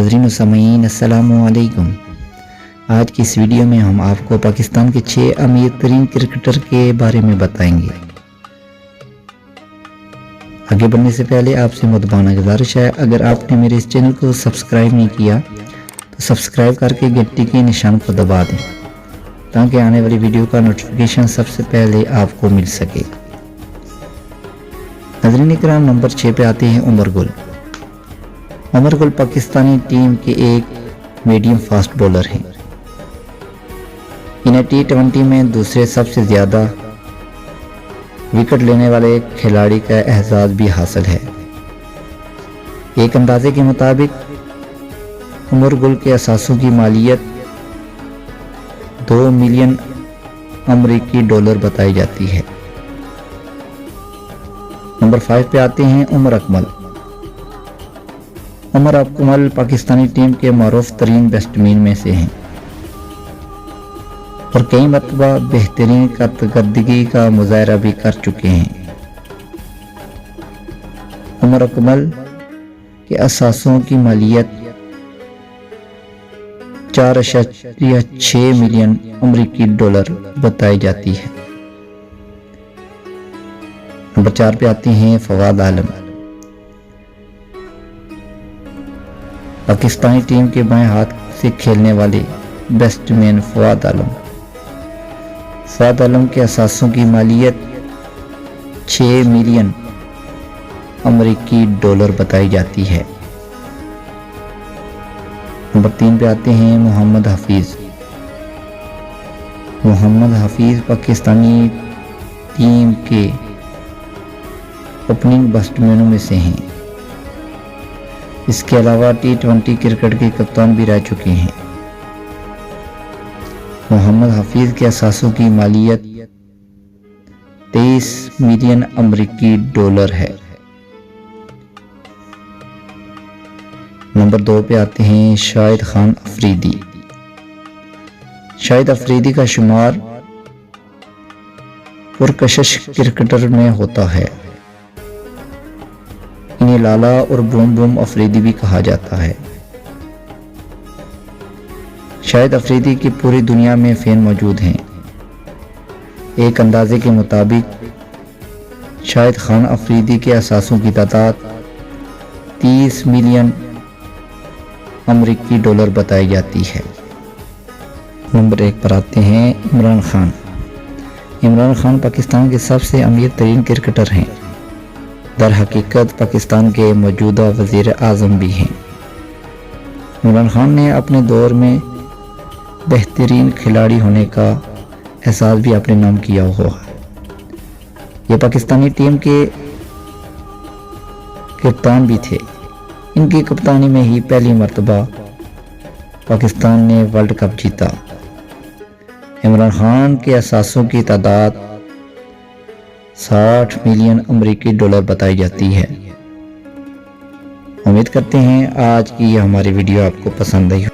ناظرین و سامعین السلام علیکم۔ آج کی اس ویڈیو میں ہم آپ کو پاکستان کے 6 امیر ترین کرکٹر کے بارے میں بتائیں گے۔ آگے بڑھنے سے پہلے آپ سے مدبانہ گزارش ہے، اگر آپ نے میرے اس چینل کو سبسکرائب نہیں کیا تو سبسکرائب کر کے گھنٹی کے نشان کو دبا دیں تاکہ آنے والی ویڈیو کا نوٹیفیکیشن سب سے پہلے آپ کو مل سکے۔ ناظرین کرام، نمبر 6 پہ آتے ہیں عمر گل۔ عمر گل پاکستانی ٹیم کے ایک میڈیم فاسٹ بولر ہیں۔ انہیں T20 میں دوسرے سب سے زیادہ وکٹ لینے والے کھلاڑی کا اعزاز بھی حاصل ہے۔ ایک اندازے کے مطابق عمر گل کے اثاثوں کی مالیت $2 ملین امریکی بتائی جاتی ہے۔ نمبر 5 پہ آتے ہیں عمر اکمل۔ عمر اکمل پاکستانی ٹیم کے معروف ترین بیٹسمین میں سے ہیں اور کئی مرتبہ بہترین کارکردگی کا مظاہرہ بھی کر چکے ہیں۔ عمر اکمل کے اثاثوں کی مالیت $4.6 ملین امریکی بتائی جاتی ہے۔ نمبر 4 پہ آتے ہیں فواد عالم۔ پاکستانی ٹیم کے بائیں ہاتھ سے کھیلنے والے بیٹسمین فواد عالم۔ فواد عالم کے اثاثوں کی مالیت $6 ملین امریکی بتائی جاتی ہے۔ نمبر 3 پہ آتے ہیں محمد حفیظ۔ محمد حفیظ پاکستانی ٹیم کے اوپننگ بیٹسمینوں میں سے ہیں۔ اس کے علاوہ T20 کرکٹ کے کپتان بھی رہ چکے ہیں۔ محمد حفیظ کے اثاثوں کی مالیت $23 ملین امریکی ہے۔ نمبر 2 پہ آتے ہیں شاہد خان افریدی۔ شاہد افریدی کا شمار پرکشش کرکٹر میں ہوتا ہے۔ انہیں لالا اور بوم بوم افریدی بھی کہا جاتا ہے۔ شاہد افریدی کی پوری دنیا میں فین موجود ہیں۔ ایک اندازے کے مطابق شاہد خان افریدی کے اثاثوں کی تعداد $30 ملین امریکی بتائی جاتی ہے۔ نمبر 1 پر آتے ہیں عمران خان۔ عمران خان پاکستان کے سب سے امیر ترین کرکٹر ہیں۔ در حقیقت پاکستان کے موجودہ وزیر اعظم بھی ہیں۔ عمران خان نے اپنے دور میں بہترین کھلاڑی ہونے کا احساس بھی اپنے نام کیا ہوا ہے۔ یہ پاکستانی ٹیم کے کپتان بھی تھے۔ ان کی کپتانی میں ہی پہلی مرتبہ پاکستان نے ورلڈ کپ جیتا۔ عمران خان کے اثاثوں کی تعداد $60 ملین امریکی بتائی جاتی ہے۔ امید کرتے ہیں آج کی یہ ہماری ویڈیو آپ کو پسند آئی۔